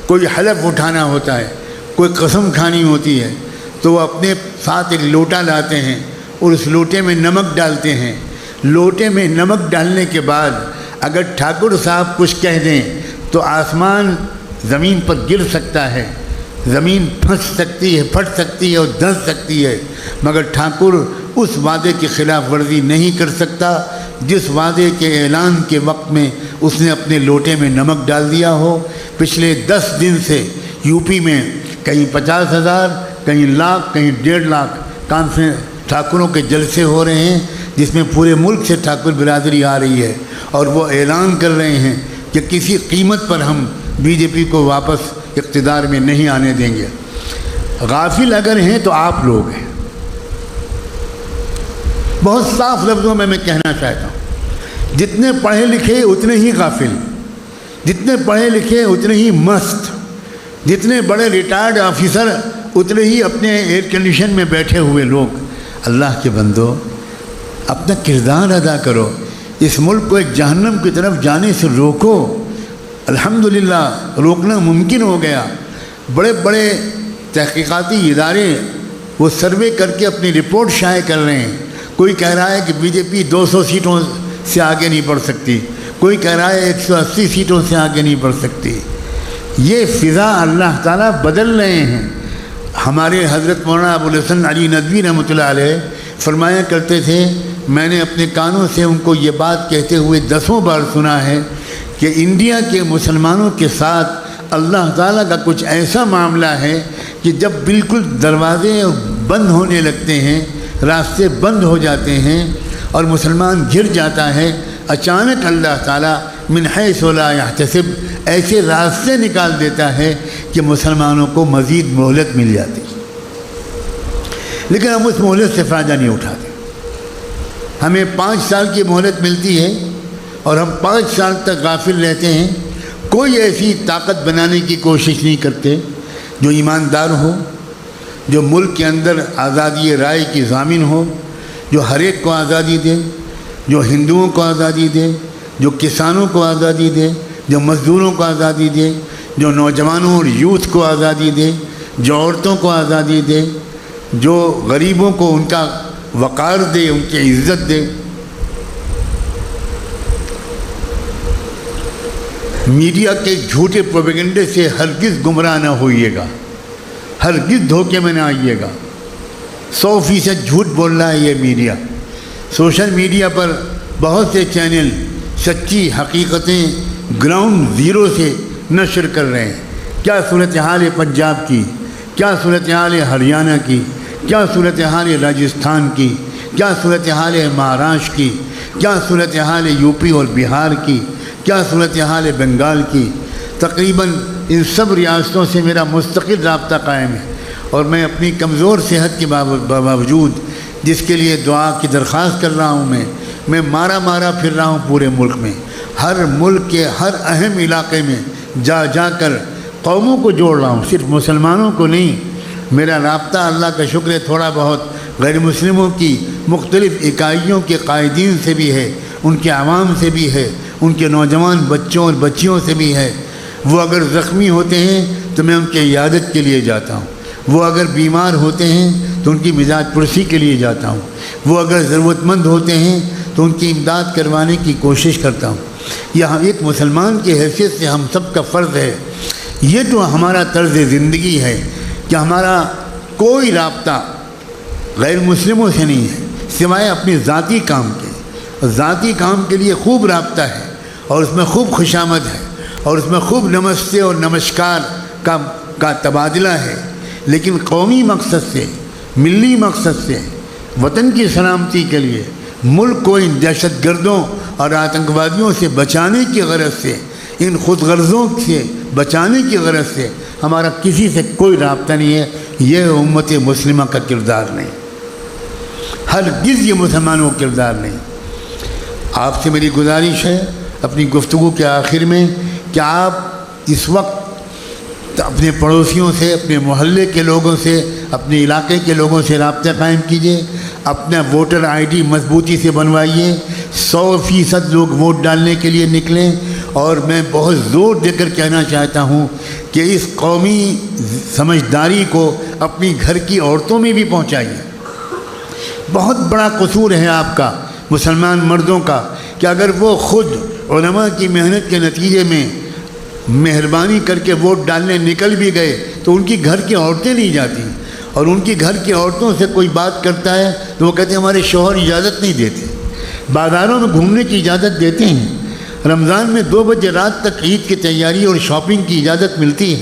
کوئی حلف اٹھانا ہوتا ہے، کوئی قسم کھانی ہوتی ہے، تو وہ اپنے ساتھ ایک لوٹا لاتے ہیں اور اس لوٹے میں نمک ڈالتے ہیں۔ لوٹے میں نمک ڈالنے کے بعد اگر ٹھاکر صاحب کچھ کہہ دیں تو آسمان زمین پر گر سکتا ہے، زمین پھنس سکتی ہے، پھٹ سکتی ہے اور دھنس سکتی ہے، مگر ٹھاکر اس وعدے کی خلاف ورزی نہیں کر سکتا جس وعدے کے اعلان کے وقت میں اس نے اپنے لوٹے میں نمک ڈال دیا ہو۔ پچھلے 10 دن سے یو پی میں کہیں 50,000، کہیں لاکھ، کہیں 1.5 لاکھ کانفرنس ٹھاکروں کے جلسے ہو رہے ہیں، جس میں پورے ملک سے ٹھاکر برادری آ رہی ہے اور وہ اعلان کر رہے ہیں کہ کسی قیمت پر ہم بی جے پی کو واپس اقتدار میں نہیں آنے دیں گے۔ غافل اگر ہیں تو آپ لوگ ہیں۔ بہت صاف لفظوں میں کہنا چاہتا ہوں، جتنے پڑھے لکھے اتنے ہی غافل، جتنے پڑھے لکھے اتنے ہی مست، جتنے بڑے ریٹائرڈ آفیسر اتنے ہی اپنے ایئر کنڈیشن میں بیٹھے ہوئے لوگ۔ اللہ کے بندو، اپنا کردار ادا کرو، اس ملک کو ایک جہنم کی طرف جانے سے روکو۔ الحمدللہ روکنا ممکن ہو گیا۔ بڑے بڑے تحقیقاتی ادارے وہ سروے کر کے اپنی رپورٹ شائع کر رہے ہیں۔ کوئی کہہ رہا ہے کہ بی جے پی 200 سیٹوں سے آگے نہیں بڑھ سکتی، کوئی کہہ رہا ہے 180 سیٹوں سے آگے نہیں بڑھ سکتی۔ یہ فضا اللہ تعالیٰ بدل رہے ہیں۔ ہمارے حضرت مولانا ابوالحسن علی ندوی رحمۃ اللہ علیہ فرمایا کرتے تھے، میں نے اپنے کانوں سے ان کو یہ بات کہتے ہوئے 10 بار سنا ہے کہ انڈیا کے مسلمانوں کے ساتھ اللہ تعالیٰ کا کچھ ایسا معاملہ ہے کہ جب بالکل دروازے بند ہونے لگتے ہیں، راستے بند ہو جاتے ہیں اور مسلمان گر جاتا ہے، اچانک اللہ تعالیٰ من حیث لا یحتسب ایسے راستے نکال دیتا ہے کہ مسلمانوں کو مزید مہلت مل جاتی، لیکن ہم اس مہلت سے فائدہ نہیں اٹھاتے۔ ہمیں 5 سال کی مہلت ملتی ہے اور ہم 5 سال تک غافل رہتے ہیں، کوئی ایسی طاقت بنانے کی کوشش نہیں کرتے جو ایماندار ہو، جو ملک کے اندر آزادی رائے کی ضامن ہو، جو ہر ایک کو آزادی دے، جو ہندوؤں کو آزادی دے، جو کسانوں کو آزادی دے، جو مزدوروں کو آزادی دے، جو نوجوانوں اور یوتھ کو آزادی دے، جو عورتوں کو آزادی دے، جو غریبوں کو ان کا وقار دے، ان کی عزت دے۔ میڈیا کے جھوٹے پروپیگنڈے سے ہرگز گمراہ نہ ہوئیے گا، ہرگز دھوکے میں نہ آئیے گا۔ 100% جھوٹ بول رہا ہے یہ میڈیا۔ سوشل میڈیا پر بہت سے چینل سچی حقیقتیں گراؤنڈ زیرو سے نشر کر رہے ہیں۔ کیا صورتحال ہے پنجاب کی، کیا صورتحال ہے ہریانہ کی، کیا صورتحال ہے راجستھان کی، کیا صورتحال ہے مہاراشٹر کی، کیا صورتحال ہے یو پی اور بہار کی، کیا صورتحال ہے بنگال کی۔ تقریباً ان سب ریاستوں سے میرا مستقل رابطہ قائم ہے، اور میں اپنی کمزور صحت کے باوجود، جس کے لیے دعا کی درخواست کر رہا ہوں، میں مارا پھر رہا ہوں پورے ملک میں، ہر ملک کے ہر اہم علاقے میں جا کر قوموں کو جوڑ رہا ہوں، صرف مسلمانوں کو نہیں۔ میرا رابطہ اللہ کا شکر ہے تھوڑا بہت غیر مسلموں کی مختلف اکائیوں کے قائدین سے بھی ہے، ان کے عوام سے بھی ہے، ان کے نوجوان بچوں اور بچیوں سے بھی ہے۔ وہ اگر زخمی ہوتے ہیں تو میں ان کی عیادت کے لیے جاتا ہوں، وہ اگر بیمار ہوتے ہیں تو ان کی مزاج پرسی کے لیے جاتا ہوں، وہ اگر ضرورت مند ہوتے ہیں تو ان کی امداد کروانے کی کوشش کرتا ہوں۔ یہاں ایک مسلمان کی حیثیت سے ہم سب کا فرض ہے، یہ تو ہمارا طرز زندگی ہے کہ ہمارا کوئی رابطہ غیر مسلموں سے نہیں ہے سوائے اپنے ذاتی کام کے۔ اور ذاتی کام کے لیے خوب رابطہ ہے اور اس میں خوب خوشامد ہے اور اس میں خوب نمستے اور نمسکار کا تبادلہ ہے، لیکن قومی مقصد سے، ملی مقصد سے، وطن کی سلامتی کے لیے، ملک کو ان دہشت گردوں اور آتنکوادیوں سے بچانے کی غرض سے، ان خود غرضوں سے بچانے کی غرض سے ہمارا کسی سے کوئی رابطہ نہیں ہے۔ یہ امت مسلمہ کا کردار نہیں، ہرگز یہ مسلمانوں کا کردار نہیں۔ آپ سے میری گزارش ہے اپنی گفتگو کے آخر میں کہ آپ اس وقت اپنے پڑوسیوں سے، اپنے محلے کے لوگوں سے، اپنے علاقے کے لوگوں سے رابطہ قائم کیجیے، اپنا ووٹر آئی ڈی مضبوطی سے بنوائیے، 100% لوگ ووٹ ڈالنے کے لیے نکلیں۔ اور میں بہت زور دے کر کہنا چاہتا ہوں کہ اس قومی سمجھداری کو اپنی گھر کی عورتوں میں بھی پہنچائیے۔ بہت بڑا قصور ہے آپ کا، مسلمان مردوں کا، کہ اگر وہ خود علماء کی محنت کے نتیجے میں مہربانی کر کے ووٹ ڈالنے نکل بھی گئے تو ان کی گھر کی عورتیں نہیں جاتی، اور ان کی گھر کی عورتوں سے کوئی بات کرتا ہے تو وہ کہتے ہیں ہمارے شوہر اجازت نہیں دیتے۔ بازاروں میں گھومنے کی اجازت دیتے ہیں، رمضان میں 2 بجے رات تک عید کی تیاری اور شاپنگ کی اجازت ملتی ہے،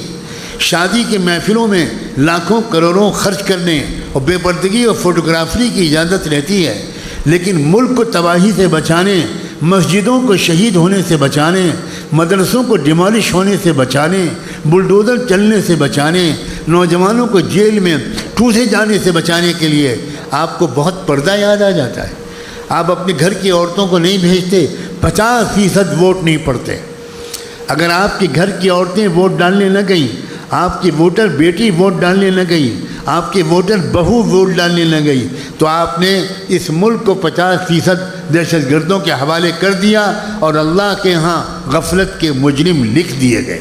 شادی کے محفلوں میں لاکھوں کروڑوں خرچ کرنے اور بے پردگی اور فوٹوگرافری کی اجازت رہتی ہے، لیکن ملک کو تباہی سے بچانے، مسجدوں کو شہید ہونے سے بچانے، مدرسوں کو ڈیمالش ہونے سے بچانے، بلڈوزر چلنے سے بچانے، نوجوانوں کو جیل میں ٹھوسے جانے سے بچانے کے لیے آپ کو بہت پردہ یاد آ جاتا ہے۔ آپ اپنے گھر کی عورتوں کو نہیں بھیجتے، 50% ووٹ نہیں پڑتے۔ اگر آپ کے گھر کی عورتیں ووٹ ڈالنے نہ گئیں، آپ کی ووٹر بیٹی ووٹ ڈالنے نہ گئی، آپ کی ووٹر بہو ووٹ ڈالنے نہ گئی، تو آپ نے اس ملک کو 50% دہشت گردوں کے حوالے کر دیا اور اللہ کے ہاں غفلت کے مجرم لکھ دیے گئے۔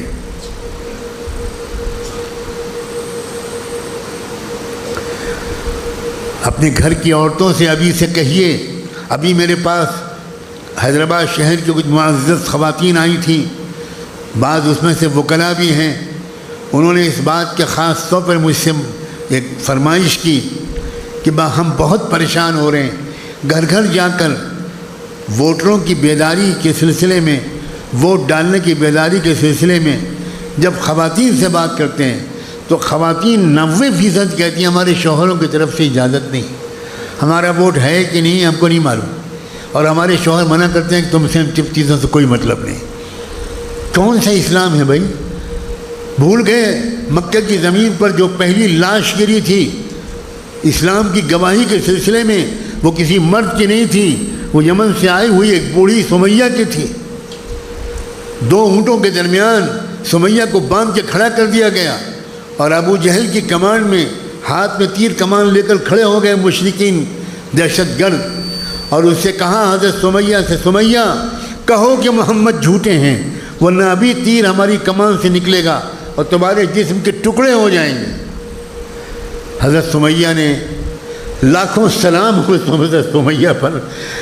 اپنے گھر کی عورتوں سے ابھی سے کہیے، ابھی میرے پاس حیدرآباد شہر کی کچھ معزز خواتین آئی تھیں، بعض اس میں سے وکلاء بھی ہیں، انہوں نے اس بات کے خاص طور پر مجھ سے ایک فرمائش کی کہ ہم بہت پریشان ہو رہے ہیں، گھر گھر جا کر ووٹروں کی بیداری کے سلسلے میں، ووٹ ڈالنے کی بیداری کے سلسلے میں جب خواتین سے بات کرتے ہیں تو خواتین 90% کہتی ہیں ہمارے شوہروں کی طرف سے اجازت نہیں، ہمارا ووٹ ہے کہ نہیں ہم کو نہیں معلوم، اور ہمارے شوہر منع کرتے ہیں کہ تم سے ان چیزوں سے کوئی مطلب نہیں۔ کون سا اسلام ہے بھائی؟ بھول گئے مکہ کی زمین پر جو پہلی لاش گری تھی اسلام کی گواہی کے سلسلے میں، وہ کسی مرد کی نہیں تھی، وہ یمن سے آئی ہوئی ایک بوڑھی سمیہ کی تھی۔ 2 اونٹوں کے درمیان سمیہ کو باندھ کے کھڑا کر دیا گیا، اور ابو جہل کی کمان میں ہاتھ میں تیر کمان لے کر کھڑے ہو گئے مشرکین دہشت گرد، اور اس سے کہا حضرت سمیہ سے، سمیہ کہو کہ محمد جھوٹے ہیں، ورنہ ابھی تیر ہماری کمان سے نکلے گا اور تمہارے جسم کے ٹکڑے ہو جائیں گے۔ حضرت سمیہ نے لاکھوں سلام ہوئے حضرت سمیہ پر،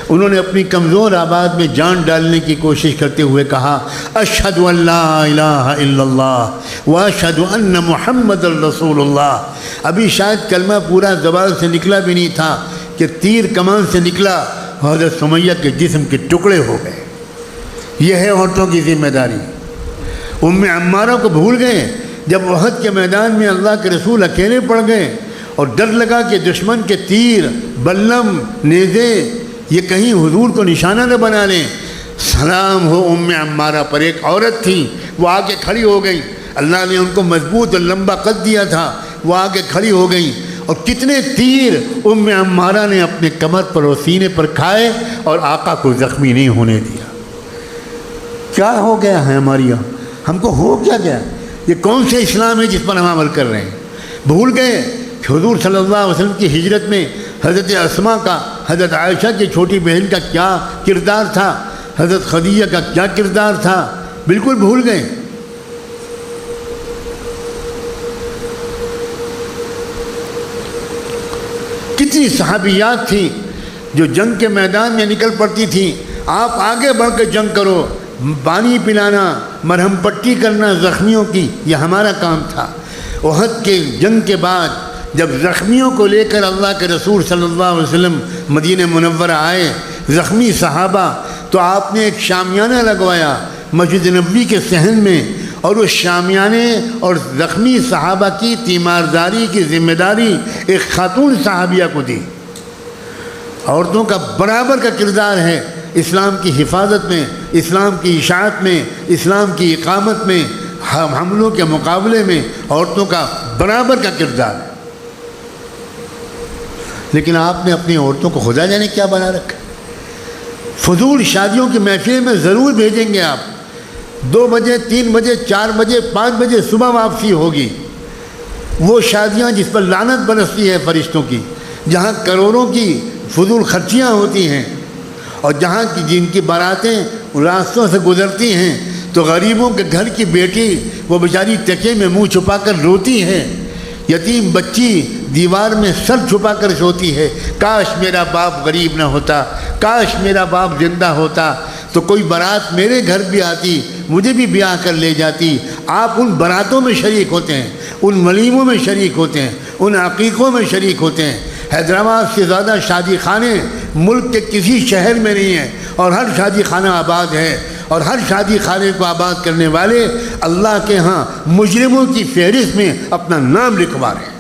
انہوں نے اپنی کمزور آواز میں جان ڈالنے کی کوشش کرتے ہوئے کہا اشہد ان لا الہ الا اللہ واشہد ان محمد الرسول اللہ۔ ابھی شاید کلمہ پورا زبان سے نکلا بھی نہیں تھا کہ تیر کمان سے نکلا، حضرت سمیہ کے جسم کے ٹکڑے ہو گئے۔ یہ ہے عورتوں کی ذمہ داری۔ ام عمارہ کو بھول گئے جب احد کے میدان میں اللہ کے رسول اکیلے پڑ گئے اور ڈر لگا کہ دشمن کے تیر، بلم، نیزے یہ کہیں حضور کو نشانہ نہ بنا لیں۔ سلام ہو ام عمارہ پر، ایک عورت تھی، وہ آ کے کھڑی ہو گئی، اللہ نے ان کو مضبوط اور لمبا قد دیا تھا، وہ آ کے کھڑی ہو گئی، اور کتنے تیر ام عمارہ نے اپنے کمر پر اور سینے پر کھائے اور آقا کو زخمی نہیں ہونے دیا۔ کیا ہو گیا ہے ہماری یہاں؟ ہم کو ہو کیا گیا؟ یہ کون سے اسلام ہے جس پر ہم عمل کر رہے ہیں؟ بھول گئے کہ حضور صلی اللہ علیہ وسلم کی ہجرت میں حضرت اسماء کا، حضرت عائشہ کی چھوٹی بہن کا کیا کردار تھا، حضرت خدیجہ کا کیا کردار تھا بالکل بھول گئے۔ کتنی صحابیات تھیں جو جنگ کے میدان میں نکل پڑتی تھیں، آپ آگے بڑھ کے جنگ کرو، پانی پلانا، مرہم پٹی کرنا زخمیوں کی، یہ ہمارا کام تھا۔ احد کے جنگ کے بعد جب زخمیوں کو لے کر اللہ کے رسول صلی اللہ علیہ وسلم مدینہ منورہ آئے، زخمی صحابہ، تو آپ نے ایک شامیانہ لگوایا مسجد نبوی کے صحن میں، اور اس شامیانے اور زخمی صحابہ کی تیمارداری کی ذمہ داری ایک خاتون صحابیہ کو دی۔ عورتوں کا برابر کا کردار ہے اسلام کی حفاظت میں، اسلام کی اشاعت میں، اسلام کی اقامت میں، حملوں کے مقابلے میں عورتوں کا برابر کا کردار ہے۔ لیکن آپ نے اپنی عورتوں کو خدا جانے کیا بنا رکھا۔ فضول شادیوں کی محفل میں ضرور بھیجیں گے آپ، 2 بجے 3 بجے 4 بجے 5 بجے صبح واپسی ہوگی۔ وہ شادیاں جس پر لعنت برستی ہے فرشتوں کی، جہاں کروڑوں کی فضول خرچیاں ہوتی ہیں، اور جہاں کی جن کی باراتیں راستوں سے گزرتی ہیں تو غریبوں کے گھر کی بیٹی وہ بیچاری تکیے میں منہ چھپا کر روتی ہے، یتیم بچی دیوار میں سر چھپا کر سوتی ہے، کاش میرا باپ غریب نہ ہوتا، کاش میرا باپ زندہ ہوتا تو کوئی بارات میرے گھر بھی آتی، مجھے بھی بیاہ کر لے جاتی۔ آپ ان باراتوں میں شریک ہوتے ہیں، ان ولیموں میں شریک ہوتے ہیں، ان عقیقوں میں شریک ہوتے ہیں۔ حیدرآباد سے زیادہ شادی خانے ملک کے کسی شہر میں نہیں ہیں، اور ہر شادی خانہ آباد ہے، اور ہر شادی خانے کو آباد کرنے والے اللہ کے ہاں مجرموں کی فہرست میں اپنا نام لکھوا رہے ہیں۔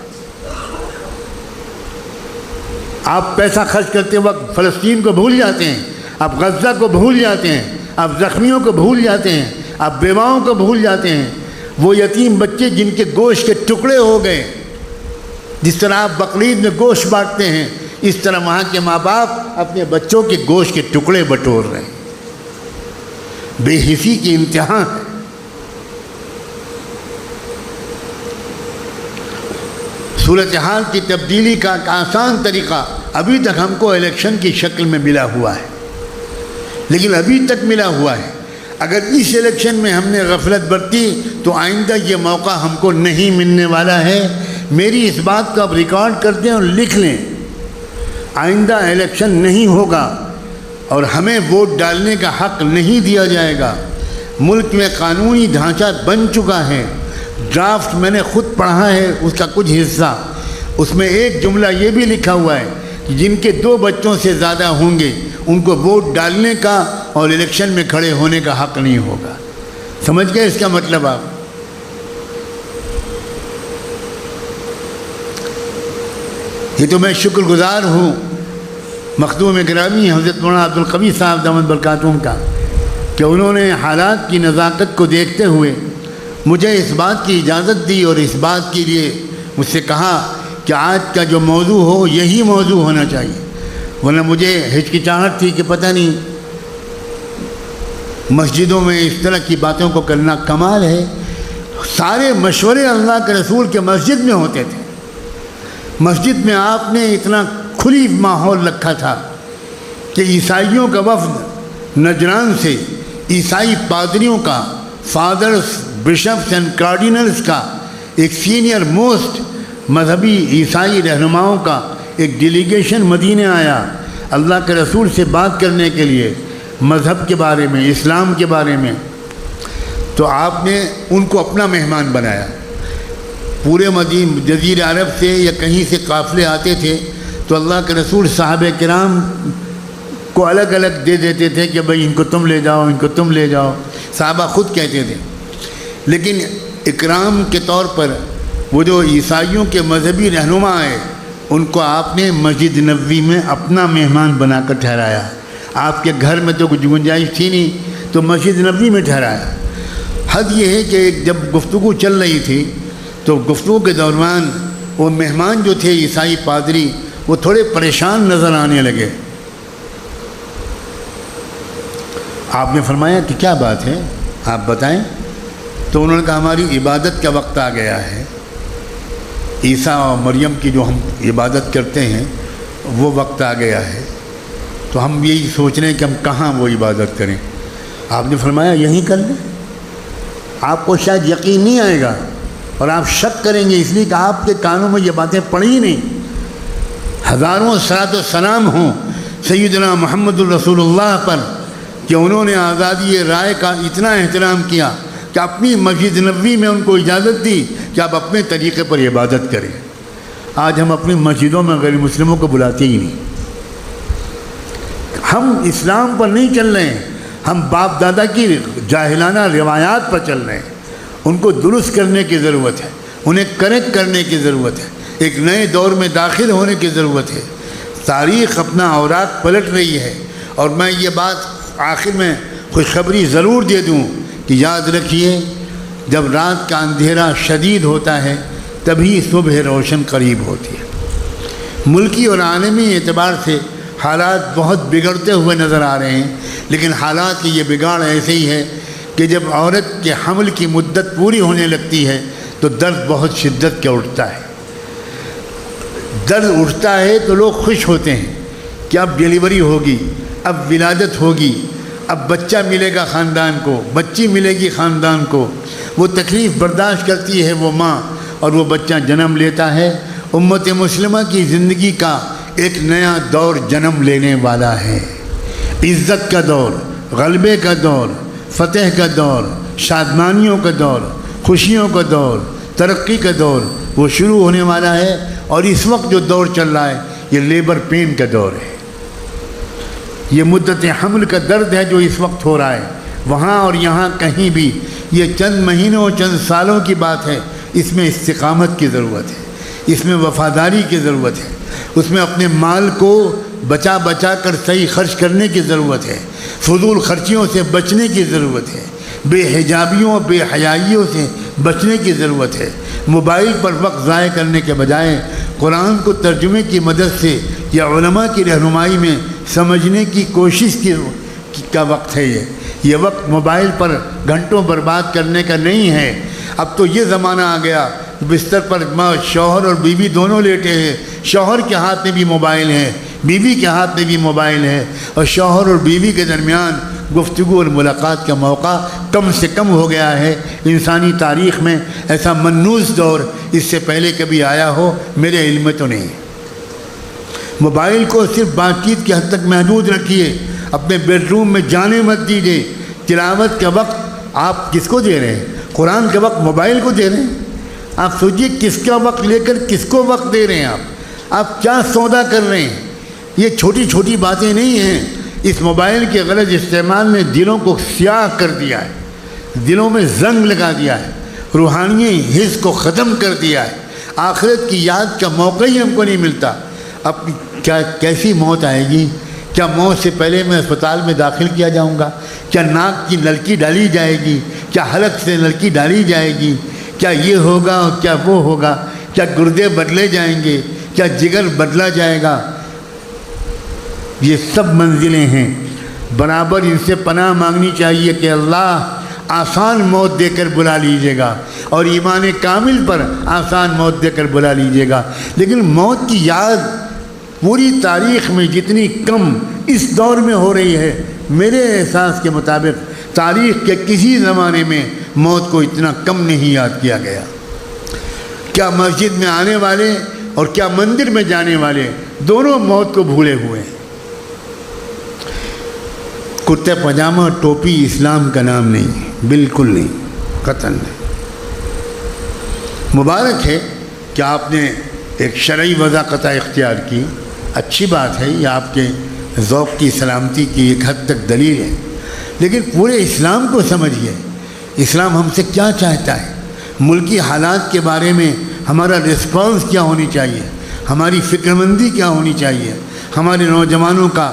آپ پیسہ خرچ کرتے وقت فلسطین کو بھول جاتے ہیں، آپ غزہ کو بھول جاتے ہیں، آپ زخمیوں کو بھول جاتے ہیں، آپ بیواؤں کو بھول جاتے ہیں، وہ یتیم بچے جن کے گوشت کے ٹکڑے ہو گئے۔ جس طرح آپ بقرعید میں گوشت بانٹتے ہیں، اس طرح وہاں کے ماں باپ اپنے بچوں کے گوشت کے ٹکڑے بٹور رہے ہیں۔ بے حسی کی انتہا ہے۔ صورتحال کی تبدیلی کا ایک آسان طریقہ ابھی تک ہم کو الیکشن کی شکل میں ملا ہوا ہے، لیکن ابھی تک ملا ہوا ہے۔ اگر اس الیکشن میں ہم نے غفلت برتی تو آئندہ یہ موقع ہم کو نہیں ملنے والا ہے۔ میری اس بات کو آپ ریکارڈ کر دیں اور لکھ لیں، آئندہ الیکشن نہیں ہوگا اور ہمیں ووٹ ڈالنے کا حق نہیں دیا جائے گا۔ ملک میں قانونی ڈھانچہ بن چکا ہے، ڈرافٹ میں نے خود پڑھا ہے اس کا کچھ حصہ، اس میں ایک جملہ یہ بھی لکھا ہوا ہے کہ جن کے 2 بچوں سے زیادہ ہوں گے ان کو ووٹ ڈالنے کا اور الیکشن میں کھڑے ہونے کا حق نہیں ہوگا۔ سمجھ گئے اس کا مطلب آپ؟ یہ تو میں شکر گزار ہوں مخدوم گرامی حضرت مولانا عبدالقوی صاحب دامت برکاتہم کا کہ انہوں نے حالات کی نزاکت کو دیکھتے ہوئے مجھے اس بات کی اجازت دی اور اس بات کے لیے مجھ سے کہا کہ آج کا جو موضوع ہو یہی موضوع ہونا چاہیے، ورنہ مجھے ہچکچاہٹ تھی کہ پتہ نہیں مسجدوں میں اس طرح کی باتوں کو کرنا کمال ہے۔ سارے مشورے اللہ کے رسول کے مسجد میں ہوتے تھے۔ مسجد میں آپ نے اتنا کھلی ماحول رکھا تھا کہ عیسائیوں کا وفد نجران سے، عیسائی پادریوں کا، فادرز بشپس اینڈ کارڈینلز کا، ایک سینئر موسٹ مذہبی عیسائی رہنماؤں کا ایک ڈیلیگیشن مدینہ آیا اللہ کے رسول سے بات کرنے کے لیے مذہب کے بارے میں، اسلام کے بارے میں۔ تو آپ نے ان کو اپنا مہمان بنایا۔ پورے جزیرہ عرب سے یا کہیں سے قافلے آتے تھے تو اللہ کے رسول صحابہ کرام کو الگ الگ دے دیتے تھے کہ بھئی ان کو تم لے جاؤ، ان کو تم لے جاؤ، صحابہ خود کہتے تھے۔ لیکن اکرام کے طور پر وہ جو عیسائیوں کے مذہبی رہنما آئے ان کو آپ نے مسجد نبوی میں اپنا مہمان بنا کر ٹھہرایا۔ آپ کے گھر میں تو کچھ گنجائش تھی نہیں تو مسجد نبوی میں ٹھہرایا۔ حد یہ ہے کہ جب گفتگو چل رہی تھی تو گفتگو کے دوران وہ مہمان جو تھے عیسائی پادری وہ تھوڑے پریشان نظر آنے لگے۔ آپ نے فرمایا کہ کیا بات ہے آپ بتائیں؟ تو انہوں نے کہا ہماری عبادت کا وقت آ گیا ہے، عیسیٰ اور مریم کی جو ہم عبادت کرتے ہیں وہ وقت آ گیا ہے، تو ہم یہی سوچ رہے ہیں کہ ہم کہاں وہ عبادت کریں۔ آپ نے فرمایا یہیں کر لیں. آپ کو شاید یقین نہیں آئے گا اور آپ شک کریں گے، اس لیے کہ آپ کے کانوں میں یہ باتیں پڑھی نہیں. ہزاروں صلاۃ و سلام ہوں سیدنا محمد الرسول اللہ پر کہ انہوں نے آزادی رائے کا اتنا احترام کیا کہ اپنی مسجد نبوی میں ان کو اجازت دی کہ آپ اپنے طریقے پر عبادت کریں. آج ہم اپنی مسجدوں میں غیر مسلموں کو بلاتے ہی نہیں. ہم اسلام پر نہیں چل رہے ہیں، ہم باپ دادا کی جاہلانہ روایات پر چل رہے ہیں. ان کو درست کرنے کی ضرورت ہے، انہیں کریکٹ کرنے کی ضرورت ہے، ایک نئے دور میں داخل ہونے کی ضرورت ہے. تاریخ اپنا اوراق پلٹ رہی ہے. اور میں یہ بات آخر میں خوشخبری ضرور دے دوں کہ یاد رکھیے، جب رات کا اندھیرا شدید ہوتا ہے تبھی صبح روشن قریب ہوتی ہے. ملکی اور عالمی اعتبار سے حالات بہت بگڑتے ہوئے نظر آ رہے ہیں، لیکن حالات کی یہ بگاڑ ایسے ہی ہے کہ جب عورت کے حمل کی مدت پوری ہونے لگتی ہے تو درد بہت شدت کا اٹھتا ہے. درد اٹھتا ہے تو لوگ خوش ہوتے ہیں کہ اب ڈیلیوری ہوگی، اب ولادت ہوگی، اب بچہ ملے گا خاندان کو، بچی ملے گی خاندان کو. وہ تکلیف برداشت کرتی ہے وہ ماں اور وہ بچہ جنم لیتا ہے. امت مسلمہ کی زندگی کا ایک نیا دور جنم لینے والا ہے. عزت کا دور، غلبے کا دور، فتح کا دور، شادمانیوں کا دور، خوشیوں کا دور، ترقی کا دور وہ شروع ہونے والا ہے. اور اس وقت جو دور چل رہا ہے یہ لیبر پین کا دور ہے. یہ مدت حمل کا درد ہے جو اس وقت ہو رہا ہے. وہاں اور یہاں کہیں بھی یہ چند مہینوں چند سالوں کی بات ہے. اس میں استقامت کی ضرورت ہے، اس میں وفاداری کی ضرورت ہے، اس میں اپنے مال کو بچا بچا کر صحیح خرچ کرنے کی ضرورت ہے، فضول خرچیوں سے بچنے کی ضرورت ہے، بے حجابیوں بے حیائیوں سے بچنے کی ضرورت ہے. موبائل پر وقت ضائع کرنے کے بجائے قرآن کو ترجمے کی مدد سے یا علماء کی رہنمائی میں سمجھنے کی کوشش کا وقت ہے. یہ وقت موبائل پر گھنٹوں برباد کرنے کا نہیں ہے. اب تو یہ زمانہ آ گیا بستر پر شوہر اور بیوی دونوں لیٹے ہیں، شوہر کے ہاتھ میں بھی موبائل ہے، بیوی کے ہاتھ میں بھی موبائل ہے، اور شوہر اور بیوی کے درمیان گفتگو اور ملاقات کا موقع کم سے کم ہو گیا ہے. انسانی تاریخ میں ایسا منحوس دور اس سے پہلے کبھی آیا ہو میرے علم میں تو نہیں. موبائل کو صرف بات چیت کی حد تک محدود رکھیے، اپنے بیڈ روم میں جانے مت دیجیے. تلاوت کا وقت آپ کس کو دے رہے ہیں؟ قرآن کا وقت موبائل کو دے رہے ہیں. آپ سوچیے کس کا وقت لے کر کس کو وقت دے رہے ہیں. آپ کیا سودا کر رہے ہیں؟ یہ چھوٹی چھوٹی باتیں نہیں ہیں. اس موبائل کے غلط استعمال نے دلوں کو سیاہ کر دیا ہے، دلوں میں زنگ لگا دیا ہے، روحانی حس کو ختم کر دیا ہے. آخرت کی یاد کا موقع ہی ہم کو نہیں ملتا. اب کیسی موت آئے گی؟ کیا موت سے پہلے میں اسپتال میں داخل کیا جاؤں گا؟ کیا ناک کی نلکی ڈالی جائے گی؟ کیا حلق سے نلکی ڈالی جائے گی؟ کیا یہ ہوگا اور کیا وہ ہوگا؟ کیا گردے بدلے جائیں گے؟ کیا جگر بدلا جائے گا؟ یہ سب منزلیں ہیں. برابر ان سے پناہ مانگنی چاہیے کہ اللہ آسان موت دے کر بلا لیجیے گا، اور ایمان کامل پر آسان موت دے کر بلا لیجیے گا. لیکن موت کی یاد پوری تاریخ میں جتنی کم اس دور میں ہو رہی ہے، میرے احساس کے مطابق تاریخ کے کسی زمانے میں موت کو اتنا کم نہیں یاد کیا گیا. کیا مسجد میں آنے والے اور کیا مندر میں جانے والے دونوں موت کو بھولے ہوئے ہیں. کرتے پاجامہ ٹوپی اسلام کا نام نہیں، بالکل نہیں، قطعاً نہیں. مبارک ہے کہ آپ نے ایک شرعی وضاقتہ اختیار کی، اچھی بات ہے، یہ آپ کے ذوق کی سلامتی کی ایک حد تک دلیل ہے. لیکن پورے اسلام کو سمجھیے. اسلام ہم سے کیا چاہتا ہے؟ ملکی حالات کے بارے میں ہمارا رسپانس کیا ہونی چاہیے؟ ہماری فکر مندی کیا ہونی چاہیے؟ ہمارے نوجوانوں کا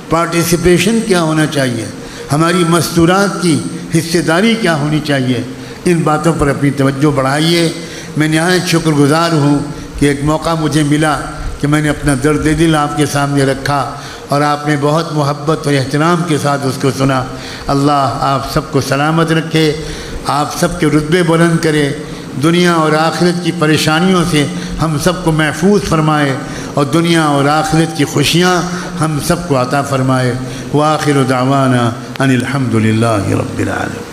پارٹیسپیشن کیا ہونا چاہیے؟ ہماری مستورات کی حصہ داری کیا ہونی چاہیے؟ ان باتوں پر اپنی توجہ بڑھائیے. میں نہایت شکر گزار ہوں کہ ایک موقع مجھے ملا کہ میں نے اپنا درد دل آپ کے سامنے رکھا اور آپ نے بہت محبت اور احترام کے ساتھ اس کو سنا. اللہ آپ سب کو سلامت رکھے، آپ سب کے رتبے بلند کرے، دنیا اور آخرت کی پریشانیوں سے ہم سب کو محفوظ فرمائے اور دنیا اور آخرت کی خوشیاں ہم سب کو عطا فرمائے. وآخر دعوانا ان الحمد للہ رب العالمین.